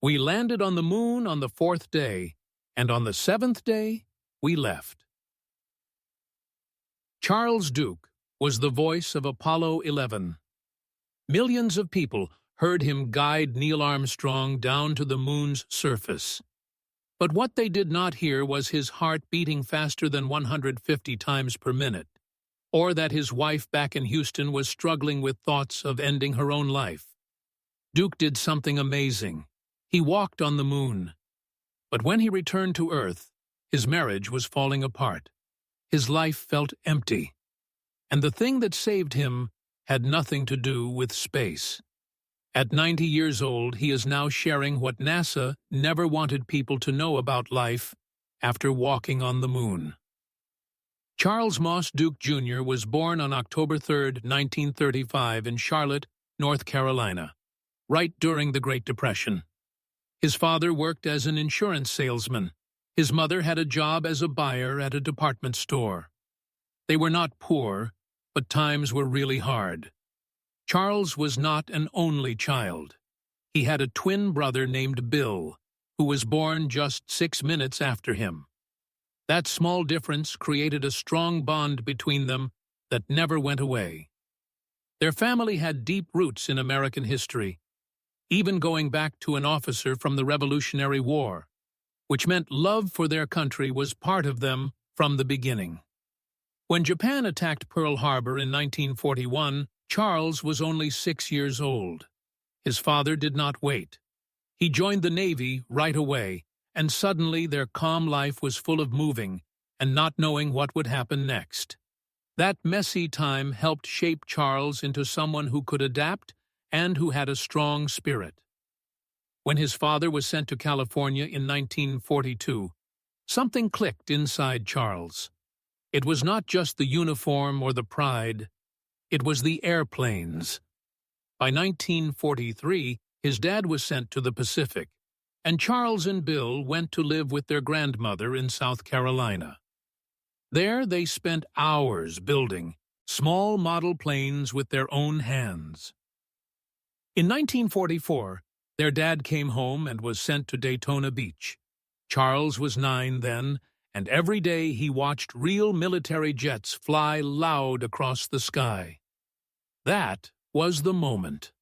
We landed on the moon on the 4th day, and on the 7th day, we left. Charles Duke was the voice of Apollo 11. Millions of people heard him guide Neil Armstrong down to the moon's surface. But what they did not hear was his heart beating faster than 150 times per minute, or that his wife back in Houston was struggling with thoughts of ending her own life. Duke did something amazing. He walked on the moon. But when he returned to Earth, his marriage was falling apart. His life felt empty. And the thing that saved him had nothing to do with space. At 90 years old, he is now sharing what NASA never wanted people to know about life after walking on the moon. Charles Moss Duke Jr. was born on October 3, 1935 in Charlotte, North Carolina, right during the Great Depression. His father worked as an insurance salesman. His mother had a job as a buyer at a department store. They were not poor, but times were really hard. Charles was not an only child. He had a twin brother named Bill, who was born just 6 minutes after him. That small difference created a strong bond between them that never went away. Their family had deep roots in American history, even going back to an officer from the Revolutionary War, which meant love for their country was part of them from the beginning. When Japan attacked Pearl Harbor in 1941, Charles was only 6 years old. His father did not wait. He joined the Navy right away, and suddenly their calm life was full of moving and not knowing what would happen next. That messy time helped shape Charles into someone who could adapt and who had a strong spirit. When his father was sent to California in 1942, something clicked inside Charles. It was not just the uniform or the pride, it was the airplanes. By 1943, his dad was sent to the Pacific, and Charles and Bill went to live with their grandmother in South Carolina. There they spent hours building small model planes with their own hands. In 1944, their dad came home and was sent to Daytona Beach. Charles was 9 then, and every day he watched real military jets fly loud across the sky. That was the moment.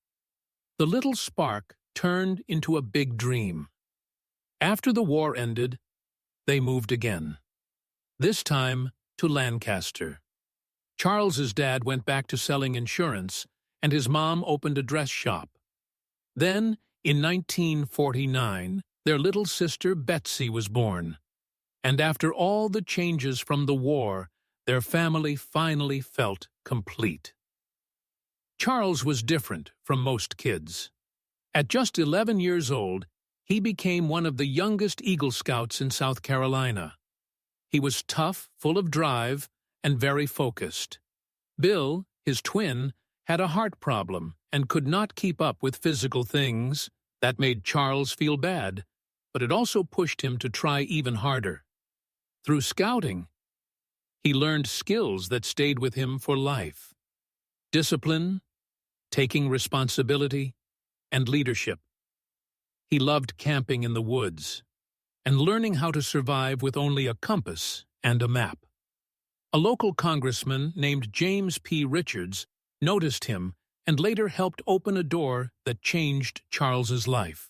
The little spark turned into a big dream. After the war ended, they moved again. This time to Lancaster. Charles's dad went back to selling insurance, and his mom opened a dress shop. Then, in 1949, their little sister Betsy was born. And after all the changes from the war, their family finally felt complete. Charles was different from most kids. At just 11 years old, he became one of the youngest Eagle Scouts in South Carolina. He was tough, full of drive, and very focused. Bill, his twin, had a heart problem and could not keep up with physical things. That made Charles feel bad, but it also pushed him to try even harder. Through scouting, he learned skills that stayed with him for life: discipline, taking responsibility, and leadership. He loved camping in the woods and learning how to survive with only a compass and a map. A local congressman named James P. Richards noticed him and later helped open a door that changed Charles's life.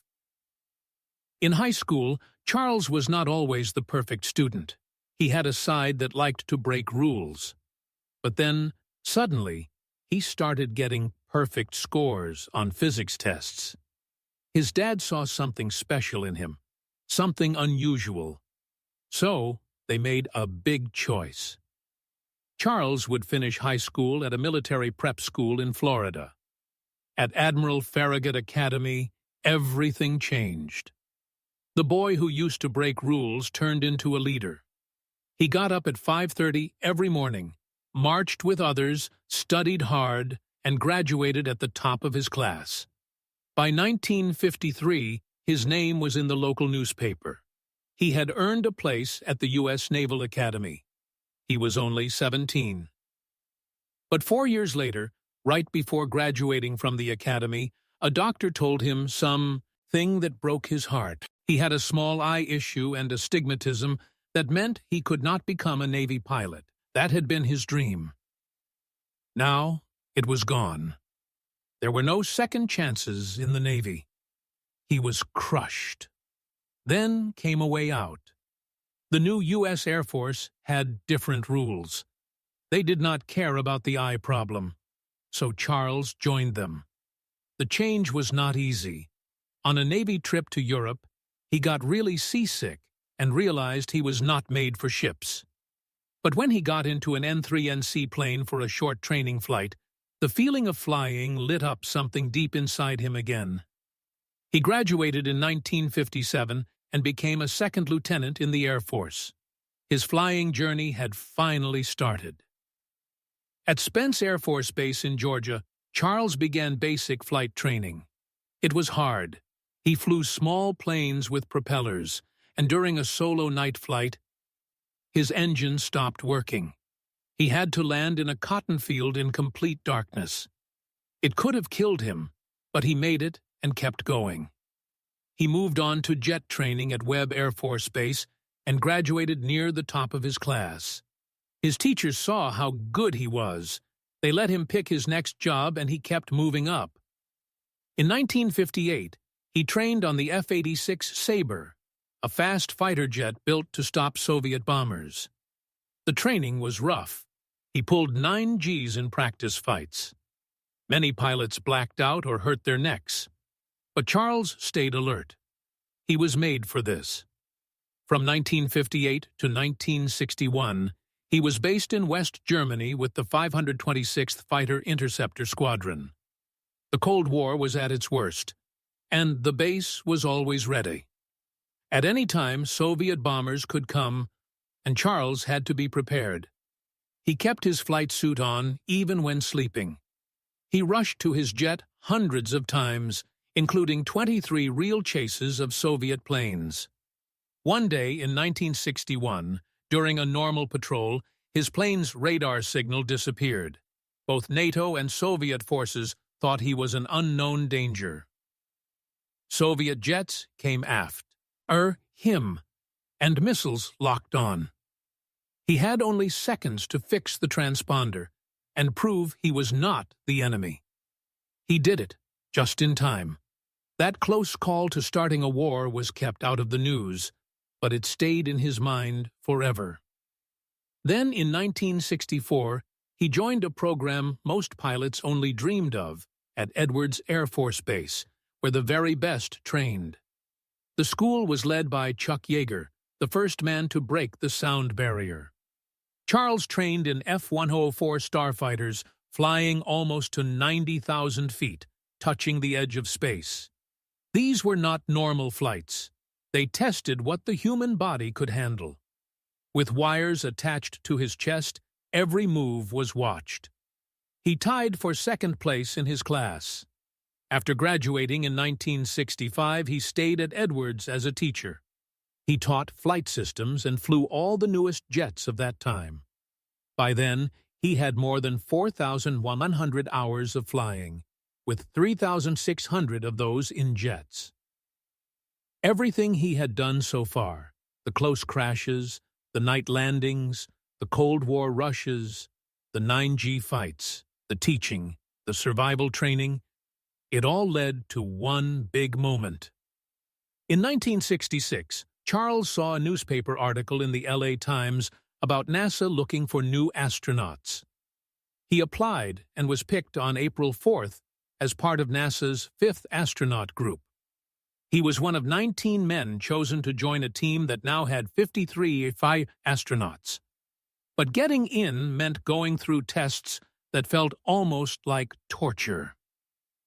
In high school, Charles was not always the perfect student. He had a side that liked to break rules. But then, suddenly, he started getting perfect scores on physics tests. His dad saw something special in him, something unusual. So, they made a big choice. Charles would finish high school at a military prep school in Florida. At Admiral Farragut Academy, everything changed. The boy who used to break rules turned into a leader. He got up at 5:30 every morning, marched with others, studied hard, and graduated at the top of his class. By 1953, his name was in the local newspaper. He had earned a place at the U.S. Naval Academy. He was only 17. But 4 years later, right before graduating from the academy, a doctor told him some thing that broke his heart. He had a small eye issue and astigmatism that meant he could not become a Navy pilot. That had been his dream. Now it was gone. There were no second chances in the Navy. He was crushed. Then came a way out. The new U.S. Air Force had different rules. They did not care about the eye problem, so Charles joined them. The change was not easy. On a Navy trip to Europe, he got really seasick and realized he was not made for ships. But when he got into an N3NC plane for a short training flight, the feeling of flying lit up something deep inside him again. He graduated in 1957 and became a second lieutenant in the Air Force. His flying journey had finally started. At Spence Air Force Base in Georgia, Charles began basic flight training. It was hard. He flew small planes with propellers, and during a solo night flight, his engine stopped working. He had to land in a cotton field in complete darkness. It could have killed him, but he made it and kept going. He moved on to jet training at Webb Air Force Base and graduated near the top of his class. His teachers saw how good he was. They let him pick his next job, and he kept moving up. In 1958, he trained on the F-86 Sabre, a fast fighter jet built to stop Soviet bombers. The training was rough. He pulled 9 Gs in practice fights. Many pilots blacked out or hurt their necks. But Charles stayed alert. He was made for this. From 1958 to 1961, he was based in West Germany with the 526th Fighter Interceptor Squadron. The Cold War was at its worst, and the base was always ready. At any time, Soviet bombers could come, and Charles had to be prepared. He kept his flight suit on even when sleeping. He rushed to his jet hundreds of times, including 23 real chases of Soviet planes. One day in 1961, during a normal patrol, his plane's radar signal disappeared. Both NATO and Soviet forces thought he was an unknown danger. Soviet jets came aft, him, and missiles locked on. He had only seconds to fix the transponder and prove he was not the enemy. He did it, just in time. That close call to starting a war was kept out of the news, but it stayed in his mind forever. Then, in 1964, he joined a program most pilots only dreamed of at Edwards Air Force Base, where the very best trained. The school was led by Chuck Yeager, the first man to break the sound barrier. Charles trained in F-104 starfighters, flying almost to 90,000 feet, touching the edge of space. These were not normal flights. They tested what the human body could handle. With wires attached to his chest, every move was watched. He tied for second place in his class. After graduating in 1965, he stayed at Edwards as a teacher. He taught flight systems and flew all the newest jets of that time. By then, he had more than 4,100 hours of flying, with 3,600 of those in jets. Everything he had done so far, the close crashes, the night landings, the Cold War rushes, the 9G fights, the teaching, the survival training, it all led to one big moment. In 1966, Charles saw a newspaper article in the LA Times about NASA looking for new astronauts. He applied and was picked on April 4th as part of NASA's 5th astronaut group. He was one of 19 men chosen to join a team that now had 53 astronauts. But getting in meant going through tests that felt almost like torture.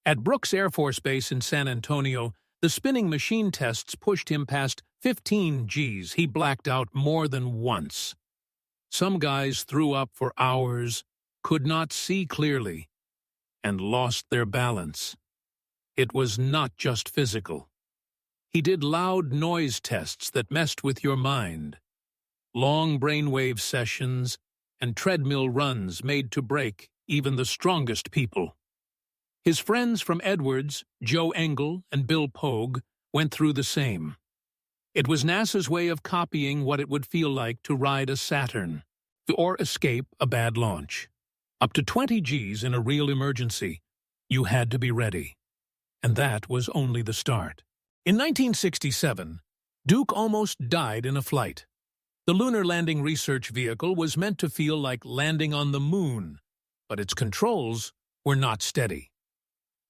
At Brooks Air Force Base in San Antonio, the spinning machine tests pushed him past 15 Gs. He blacked out more than once. Some guys threw up for hours, could not see clearly, and lost their balance. It was not just physical. He did loud noise tests that messed with your mind, long brainwave sessions, and treadmill runs made to break even the strongest people. His friends from Edwards, Joe Engel and Bill Pogue, went through the same. It was NASA's way of copying what it would feel like to ride a Saturn or escape a bad launch. Up to 20 Gs in a real emergency. You had to be ready. And that was only the start. In 1967, Duke almost died in a flight. The Lunar Landing Research Vehicle was meant to feel like landing on the moon, but its controls were not steady.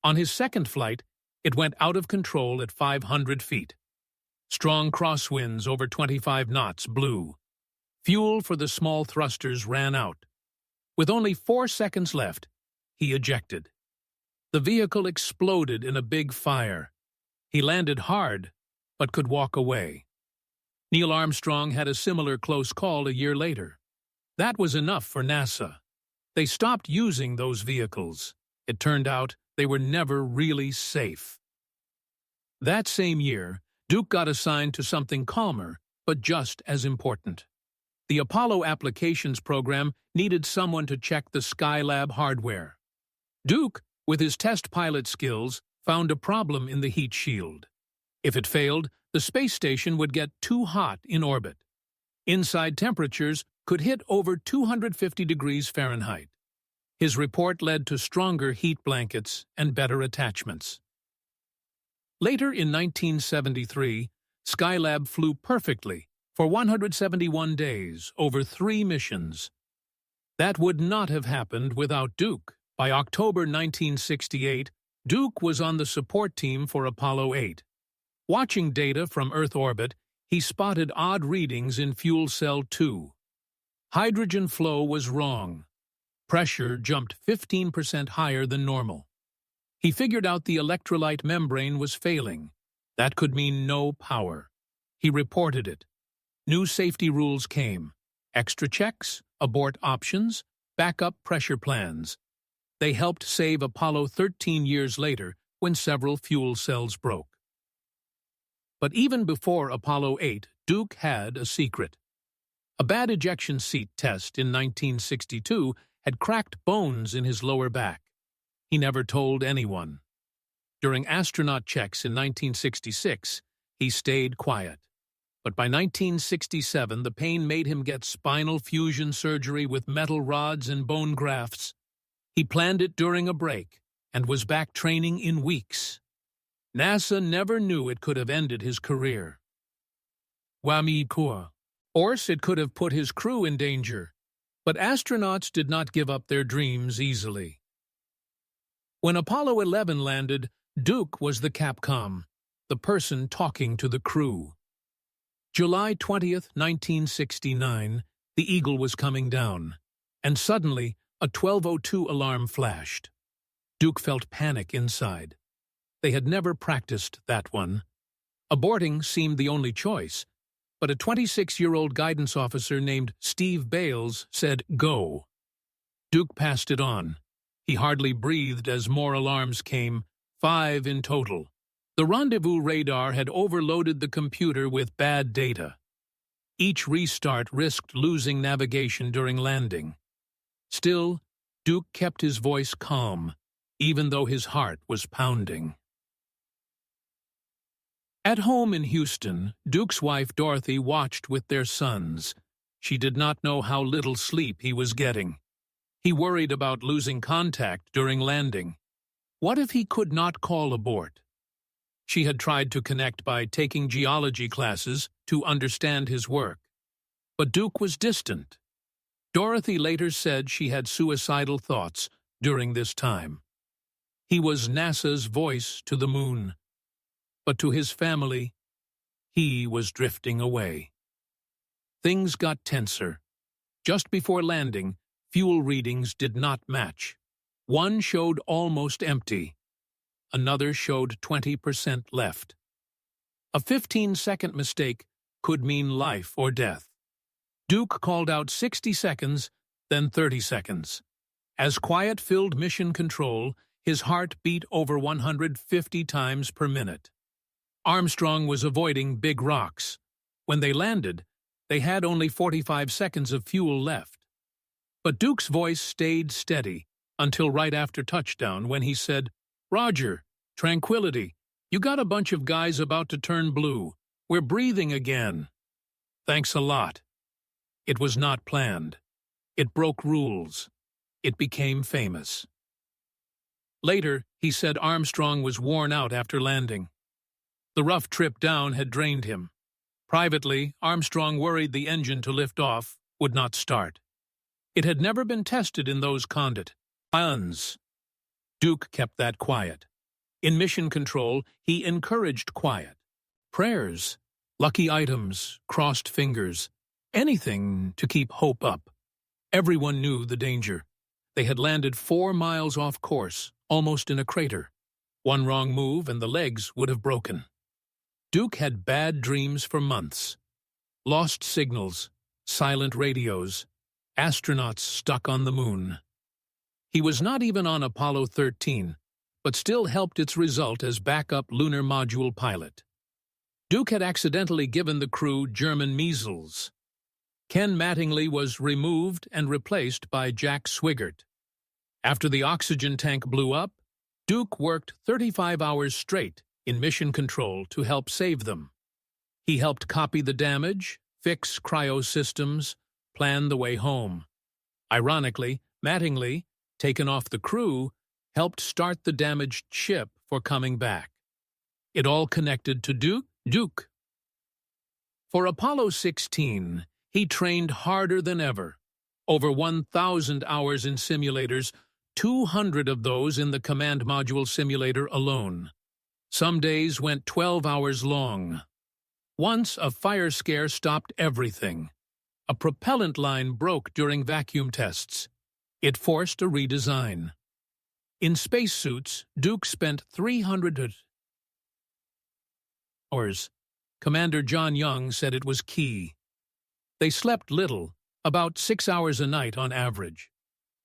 On his second flight, it went out of control at 500 feet. Strong crosswinds over 25 knots blew. Fuel for the small thrusters ran out. With only 4 seconds left, he ejected. The vehicle exploded in a big fire. He landed hard, but could walk away. Neil Armstrong had a similar close call a year later. That was enough for NASA. They stopped using those vehicles. It turned out they were never really safe. That same year, Duke got assigned to something calmer, but just as important. The Apollo Applications Program needed someone to check the Skylab hardware. Duke, with his test pilot skills, found a problem in the heat shield. If it failed, the space station would get too hot in orbit. Inside temperatures could hit over 250 degrees Fahrenheit. His report led to stronger heat blankets and better attachments. Later in 1973, Skylab flew perfectly for 171 days over 3 missions. That would not have happened without Duke. By October 1968, Duke was on the support team for Apollo 8. Watching data from Earth orbit, he spotted odd readings in fuel cell 2. Hydrogen flow was wrong. Pressure jumped 15% higher than normal. He figured out the electrolyte membrane was failing. That could mean no power. He reported it. New safety rules came. Extra checks, abort options, backup pressure plans. They helped save Apollo 13 years later when several fuel cells broke. But even before Apollo 8, Duke had a secret. A bad ejection seat test in 1962 had cracked bones in his lower back. He never told anyone. During astronaut checks in 1966, he stayed quiet. But by 1967, the pain made him get spinal fusion surgery with metal rods and bone grafts. He planned it during a break and was back training in weeks. NASA never knew it could have ended his career. Or it could have put his crew in danger. But astronauts did not give up their dreams easily. When Apollo 11 landed, Duke was the Capcom, the person talking to the crew. July 20th, 1969, the Eagle was coming down, and suddenly a 12:02 alarm flashed. Duke felt panic inside. They had never practiced that one. Aborting seemed the only choice, but a 26-year-old guidance officer named Steve Bales said, "Go." Duke passed it on. He hardly breathed as more alarms came, 5 in total. The rendezvous radar had overloaded the computer with bad data. Each restart risked losing navigation during landing. Still, Duke kept his voice calm, even though his heart was pounding. At home in Houston, Duke's wife Dorothy watched with their sons. She did not know how little sleep he was getting. He worried about losing contact during landing. What if he could not call abort? She had tried to connect by taking geology classes to understand his work. But Duke was distant. Dorothy later said she had suicidal thoughts during this time. He was NASA's voice to the moon. But to his family, he was drifting away. Things got tenser. Just before landing, fuel readings did not match. One showed almost empty. Another showed 20% left. A 15-second mistake could mean life or death. Duke called out 60 seconds, then 30 seconds. As quiet filled mission control, his heart beat over 150 times per minute. Armstrong was avoiding big rocks. When they landed, they had only 45 seconds of fuel left. But Duke's voice stayed steady until right after touchdown when he said, "Roger, tranquility, You got a bunch of guys about to turn blue. We're breathing again. Thanks a lot. It was not planned. It broke rules. It became famous. Later, he said Armstrong was worn out after landing. The rough trip down had drained him. Privately, Armstrong worried the engine to lift off would not start. It had never been tested in those conditions. Duke kept that quiet. In mission control, he encouraged quiet. Prayers, lucky items, crossed fingers, anything to keep hope up. Everyone knew the danger. They had landed 4 miles off course, almost in a crater. One wrong move and the legs would have broken. Duke had bad dreams for months. Lost signals, silent radios, astronauts stuck on the moon. He was not even on Apollo 13, but still helped its result as backup lunar module pilot. Duke had accidentally given the crew German measles. Ken Mattingly was removed and replaced by Jack Swigert. After the oxygen tank blew up, Duke worked 35 hours straight in mission control to help save them. He helped copy the damage, fix cryo systems, plan the way home. Ironically, Mattingly, taken off the crew, helped start the damaged ship for coming back. It all connected to Duke. For Apollo 16, he trained harder than ever. Over 1,000 hours in simulators, 200 of those in the command module simulator alone. Some days went 12 hours long. Once, a fire scare stopped everything. A propellant line broke during vacuum tests. It forced a redesign. In spacesuits, Duke spent 300 hours. Commander John Young said it was key. They slept little, about 6 hours a night on average.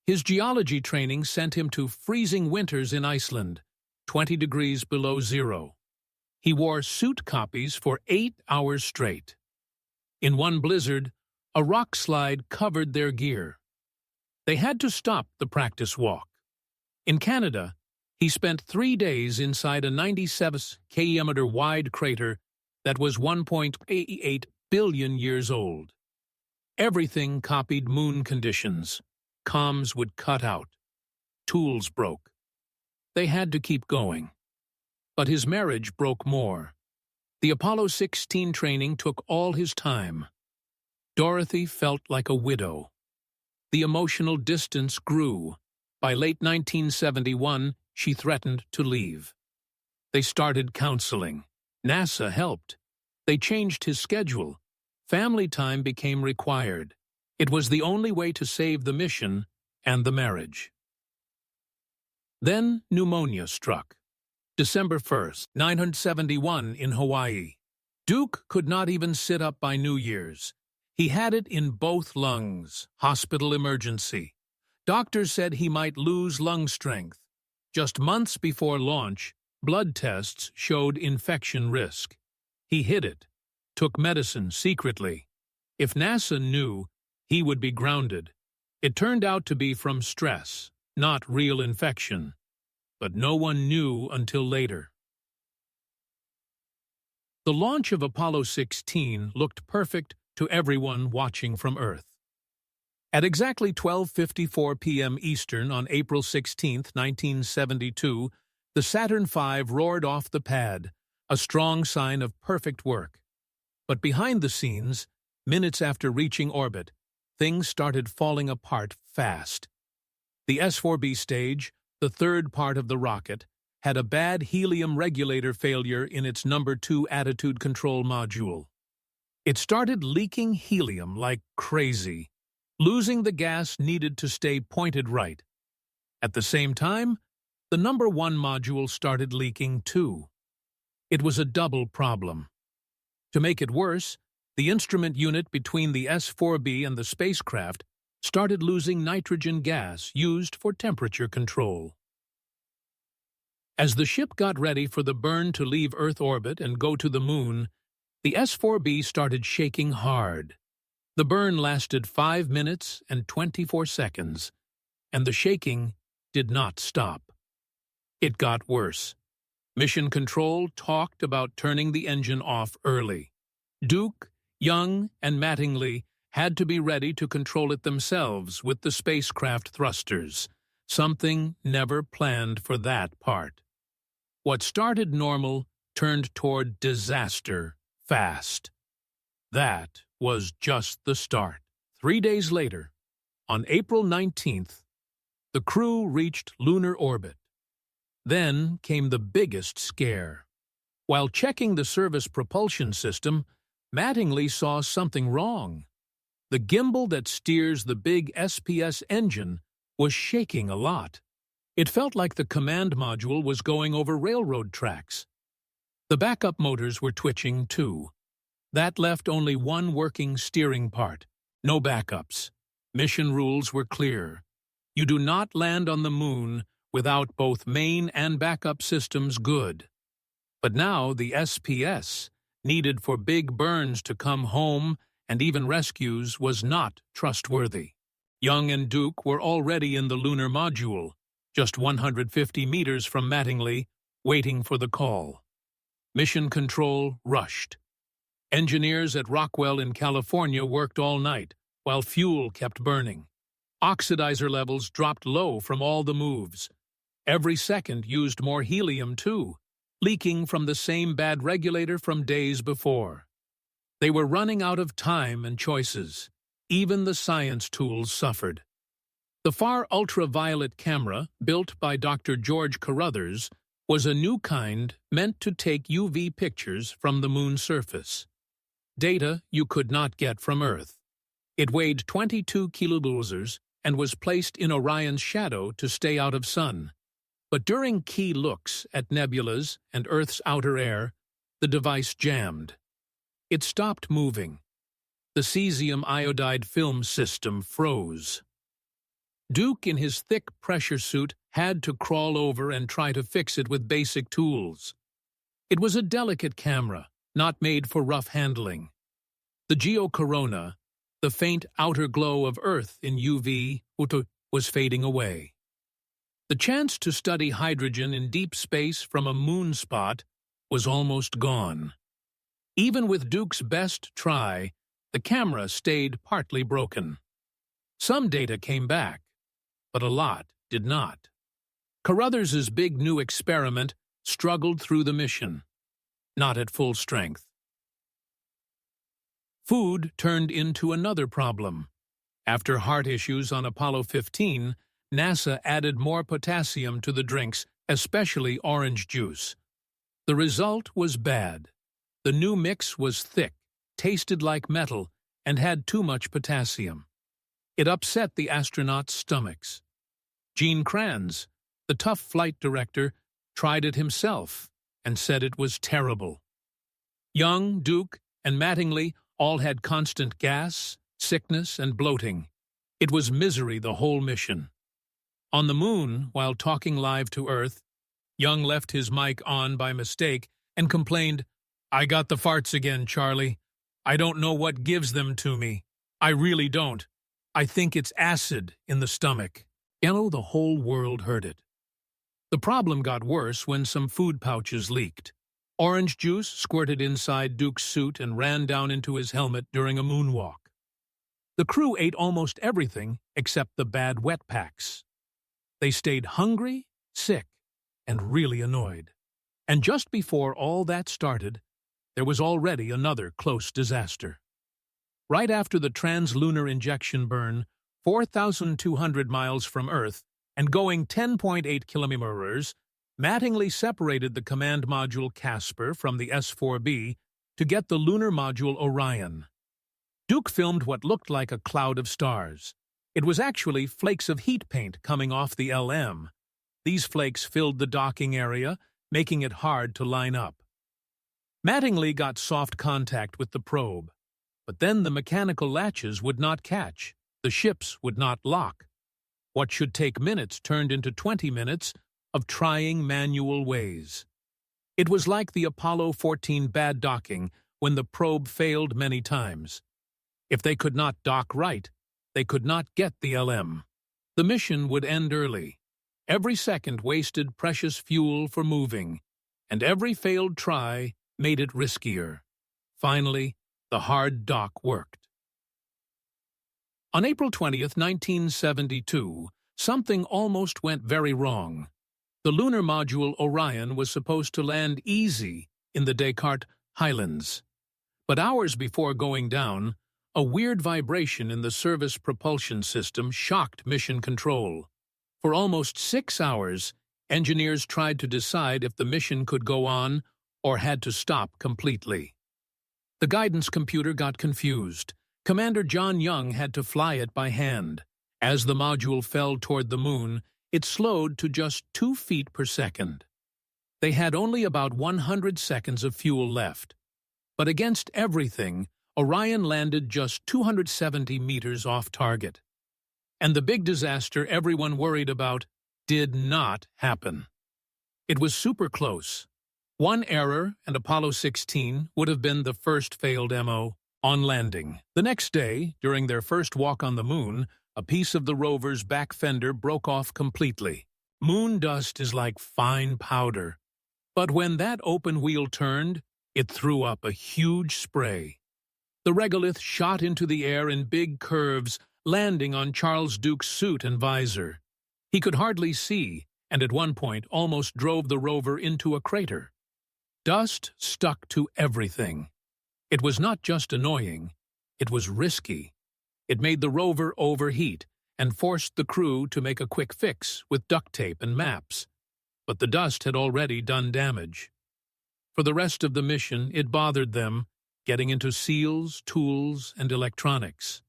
His geology training sent him to freezing winters in Iceland, 20 degrees below zero. He wore suit copies for 8 hours straight. In one blizzard, a rock slide covered their gear. They had to stop the practice walk. In Canada, he spent 3 days inside a 97-kilometer wide crater that was 1.88 billion years old. Everything copied moon conditions. Comms would cut out. Tools broke. They had to keep going. But his marriage broke more. The Apollo 16 training took all his time. Dorothy felt like a widow. The emotional distance grew. By late 1971, she threatened to leave. They started counseling. NASA helped. They changed his schedule. Family time became required. It was the only way to save the mission and the marriage. Then pneumonia struck. December 1st, 1971 in Hawaii. Duke could not even sit up by New Year's. He had it in both lungs. Hospital emergency. Doctors said he might lose lung strength. Just months before launch, blood tests showed infection risk. He hid it, took medicine secretly. If NASA knew, he would be grounded. It turned out to be from stress, not real infection. But no one knew until later. The launch of Apollo 16 looked perfect to everyone watching from Earth. At exactly 12:54 p.m. Eastern on April 16, 1972, the Saturn V roared off the pad, a strong sign of perfect work. But behind the scenes, minutes after reaching orbit, things started falling apart fast. The S-4B stage, the third part of the rocket, had a bad helium regulator failure in its number 2 attitude control module. It started leaking helium like crazy, losing the gas needed to stay pointed right. At the same time, the number 1 module started leaking too. It was a double problem. To make it worse, the instrument unit between the S-4B and the spacecraft started losing nitrogen gas used for temperature control. As the ship got ready for the burn to leave Earth orbit and go to the moon, the S-4B started shaking hard. The burn lasted 5 minutes and 24 seconds, and the shaking did not stop. It got worse. Mission Control talked about turning the engine off early. Duke, Young, and Mattingly had to be ready to control it themselves with the spacecraft thrusters, something never planned for that part. What started normal turned toward disaster fast. That was just the start. 3 days later, on April 19th, the crew reached lunar orbit. Then came the biggest scare. While checking the service propulsion system, Mattingly saw something wrong. The gimbal that steers the big SPS engine was shaking a lot. It felt like the command module was going over railroad tracks. The backup motors were twitching too. That left only one working steering part. No backups. Mission rules were clear. You do not land on the moon without both main and backup systems good. But now the SPS, needed for big burns to come home and even rescues, was not trustworthy. Young and Duke were already in the lunar module, just 150 meters from Mattingly, waiting for the call. Mission Control rushed. Engineers at Rockwell in California worked all night, while fuel kept burning. Oxidizer levels dropped low from all the moves. Every second used more helium too, leaking from the same bad regulator from days before. They were running out of time and choices. Even the science tools suffered. The far ultraviolet camera, built by Dr. George Carruthers, was a new kind meant to take UV pictures from the moon's surface. Data you could not get from Earth. It weighed 22 kiloboules and was placed in Orion's shadow to stay out of sun. But during key looks at nebulas and Earth's outer air, the device jammed. It stopped moving. The cesium iodide film system froze. Duke, in his thick pressure suit, had to crawl over and try to fix it with basic tools. It was a delicate camera, not made for rough handling. The geocorona, the faint outer glow of Earth in UV, was fading away. The chance to study hydrogen in deep space from a moon spot was almost gone. Even with Duke's best try, the camera stayed partly broken. Some data came back, but a lot did not. Carruthers's big new experiment struggled through the mission, not at full strength. Food turned into another problem. After heart issues on Apollo 15, NASA added more potassium to the drinks, especially orange juice. The result was bad. The new mix was thick, tasted like metal, and had too much potassium. It upset the astronauts' stomachs. Gene Kranz, the tough flight director, tried it himself and said it was terrible. Young, Duke, and Mattingly all had constant gas, sickness, and bloating. It was misery the whole mission. On the moon, while talking live to Earth, Young left his mic on by mistake and complained, "I got the farts again, Charlie. I don't know what gives them to me. I really don't. I think it's acid in the stomach." The whole world heard it. The problem got worse when some food pouches leaked. Orange juice squirted inside Duke's suit and ran down into his helmet during a moonwalk. The crew ate almost everything except the bad wet packs. They stayed hungry, sick, and really annoyed. And just before all that started, there was already another close disaster. Right after the trans-lunar injection burn, 4,200 miles from Earth, and going 10.8 kilometers, Mattingly separated the command module Casper from the S-4B to get the lunar module Orion. Duke filmed what looked like a cloud of stars. It was actually flakes of heat paint coming off the LM. These flakes filled the docking area, making it hard to line up. Mattingly got soft contact with the probe, but then the mechanical latches would not catch. The ships would not lock. What should take minutes turned into 20 minutes of trying manual ways. It was like the Apollo 14 bad docking when the probe failed many times. If they could not dock right, they could not get the LM. The mission would end early. Every second wasted precious fuel for moving, and every failed try made it riskier. Finally, the hard dock worked. On April 20th, 1972, something almost went very wrong. The lunar module Orion was supposed to land easy in the Descartes Highlands. But hours before going down, a weird vibration in the service propulsion system shocked mission control. For almost 6 hours, engineers tried to decide if the mission could go on or had to stop completely. The guidance computer got confused. Commander John Young had to fly it by hand. As the module fell toward the moon, it slowed to just 2 feet per second. They had only about 100 seconds of fuel left. But against everything, Orion landed just 270 meters off target. And the big disaster everyone worried about did not happen. It was super close. One error, and Apollo 16 would have been the first failed MO on landing. The next day, during their first walk on the moon, a piece of the rover's back fender broke off completely. Moon dust is like fine powder. But when that open wheel turned, it threw up a huge spray. The regolith shot into the air in big curves, landing on Charles Duke's suit and visor. He could hardly see, and at one point almost drove the rover into a crater. Dust stuck to everything. It was not just annoying, it was risky. It made the rover overheat and forced the crew to make a quick fix with duct tape and maps. But the dust had already done damage. For the rest of the mission, it bothered them, getting into seals, tools, and electronics.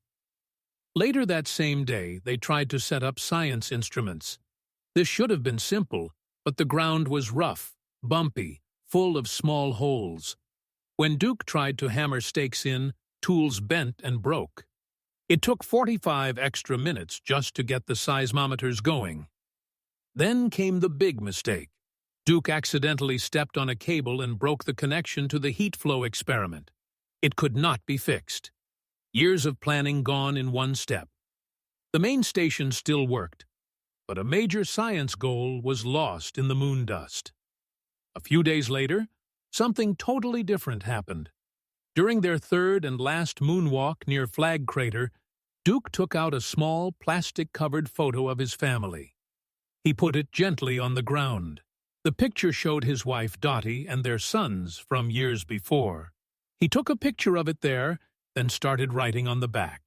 Later that same day, they tried to set up science instruments. This should have been simple, but the ground was rough, bumpy, full of small holes. When Duke tried to hammer stakes in, tools bent and broke. It took 45 extra minutes just to get the seismometers going. Then came the big mistake. Duke accidentally stepped on a cable and broke the connection to the heat flow experiment. It could not be fixed. Years of planning gone in one step. The main station still worked, but a major science goal was lost in the moon dust. A few days later, something totally different happened. During their third and last moonwalk near Flag Crater, Duke took out a small, plastic-covered photo of his family. He put it gently on the ground. The picture showed his wife Dottie and their sons from years before. He took a picture of it there, then started writing on the back.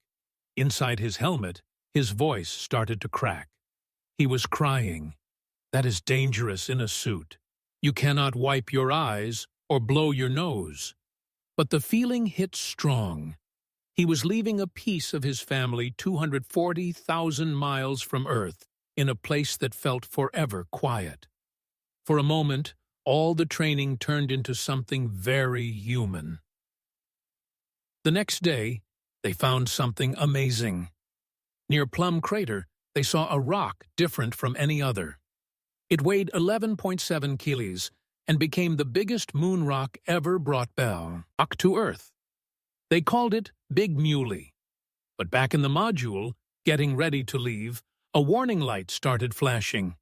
Inside his helmet, his voice started to crack. He was crying. That is dangerous in a suit. You cannot wipe your eyes or blow your nose. But the feeling hit strong. He was leaving a piece of his family 240,000 miles from Earth, in a place that felt forever quiet. For a moment, all the training turned into something very human. The next day, they found something amazing. Near Plum Crater, they saw a rock different from any other. It weighed 11.7 kilos and became the biggest moon rock ever brought back to Earth. They called it Big Muley. But back in the module, getting ready to leave, a warning light started flashing.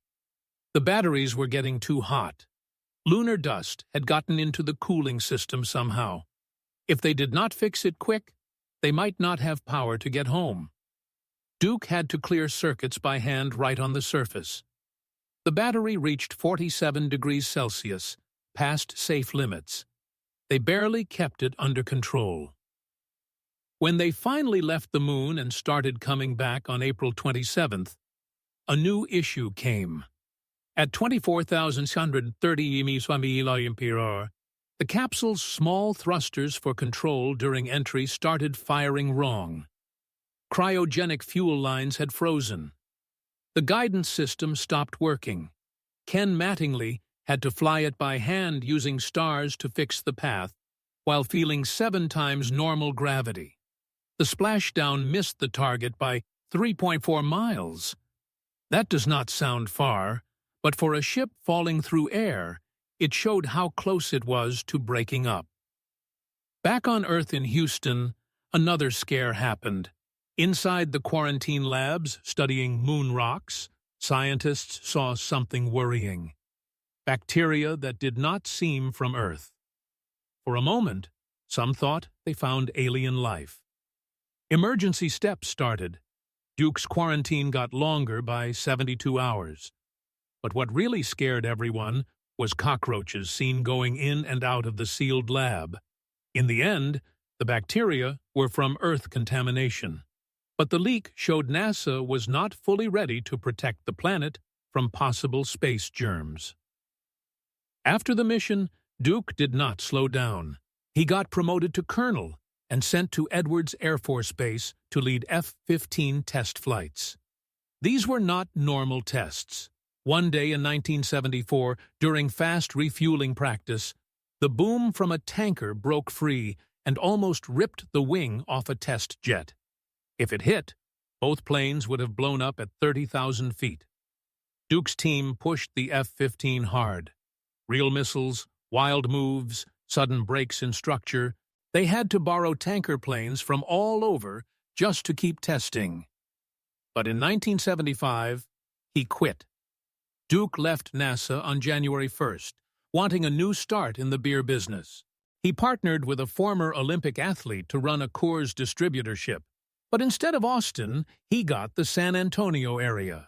The batteries were getting too hot. Lunar dust had gotten into the cooling system somehow. If they did not fix it quick, they might not have power to get home. Duke had to clear circuits by hand right on the surface. The battery reached 47 degrees Celsius, past safe limits. They barely kept it under control. When they finally left the moon and started coming back on April 27th, a new issue came. At 24,630 mph, the capsule's small thrusters for control during entry started firing wrong. Cryogenic fuel lines had frozen. The guidance system stopped working. Ken Mattingly had to fly it by hand using stars to fix the path, while feeling 7 times normal gravity. The splashdown missed the target by 3.4 miles. That does not sound far, but for a ship falling through air, it showed how close it was to breaking up. Back on Earth in Houston, another scare happened. Inside the quarantine labs studying moon rocks, scientists saw something worrying. bacteria that did not seem from Earth. For a moment, some thought they found alien life. Emergency steps started. Duke's quarantine got longer by 72 hours. But what really scared everyone was cockroaches seen going in and out of the sealed lab. In the end, the bacteria were from Earth contamination. But the leak showed NASA was not fully ready to protect the planet from possible space germs. After the mission, Duke did not slow down. He got promoted to colonel and sent to Edwards Air Force Base to lead F-15 test flights. These were not normal tests. One day in 1974, during fast refueling practice, the boom from a tanker broke free and almost ripped the wing off a test jet. If it hit, both planes would have blown up at 30,000 feet. Duke's team pushed the F-15 hard. Real missiles, wild moves, sudden breaks in structure. They had to borrow tanker planes from all over just to keep testing. But in 1975, he quit. Duke left NASA on January 1st, wanting a new start in the beer business. He partnered with a former Olympic athlete to run a Coors distributorship. But instead of Austin, he got the San Antonio area.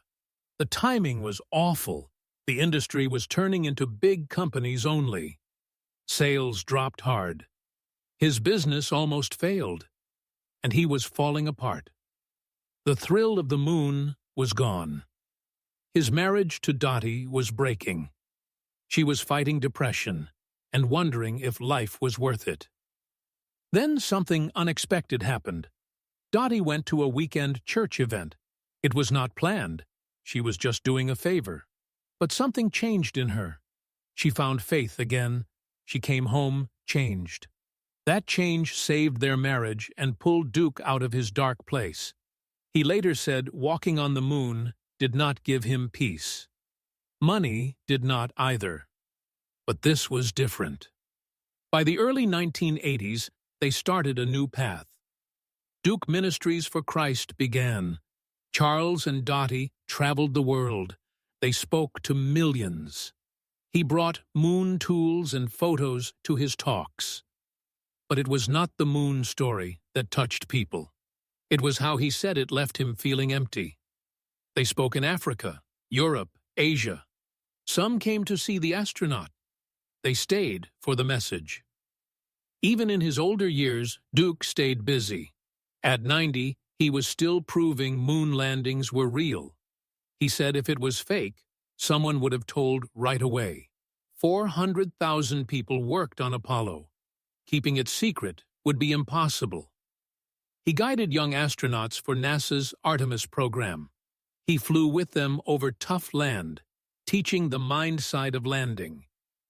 The timing was awful. The industry was turning into big companies only. Sales dropped hard. His business almost failed, and he was falling apart. The thrill of the moon was gone. His marriage to Dottie was breaking. She was fighting depression and wondering if life was worth it. Then something unexpected happened. Dottie went to a weekend church event. It was not planned. She was just doing a favor. But something changed in her. She found faith again. She came home changed. That change saved their marriage and pulled Duke out of his dark place. He later said walking on the moon did not give him peace. Money did not either. But this was different. By the early 1980s, they started a new path. Duke Ministries for Christ began. Charles and Dottie traveled the world. They spoke to millions. He brought moon tools and photos to his talks. But it was not the moon story that touched people. It was how he said it left him feeling empty. They spoke in Africa, Europe, Asia. Some came to see the astronaut. They stayed for the message. Even in his older years, Duke stayed busy. At 90, he was still proving moon landings were real. He said if it was fake, someone would have told right away. 400,000 people worked on Apollo. Keeping it secret would be impossible. He guided young astronauts for NASA's Artemis program. He flew with them over tough land, teaching the mind side of landing.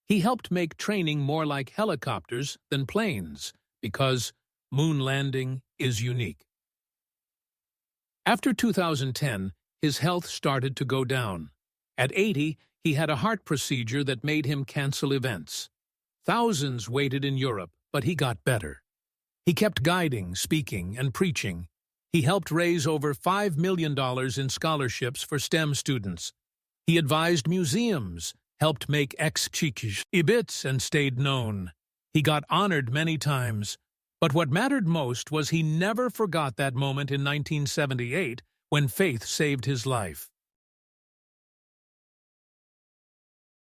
He helped make training more like helicopters than planes, because moon landing is unique. After 2010, his health started to go down. At 80, he had a heart procedure that made him cancel events. Thousands waited in Europe, but he got better. He kept guiding, speaking, and preaching. He helped raise over $5 million in scholarships for STEM students. He advised museums, helped make exhibits, and stayed known. He got honored many times. But what mattered most was he never forgot that moment in 1978 when faith saved his life.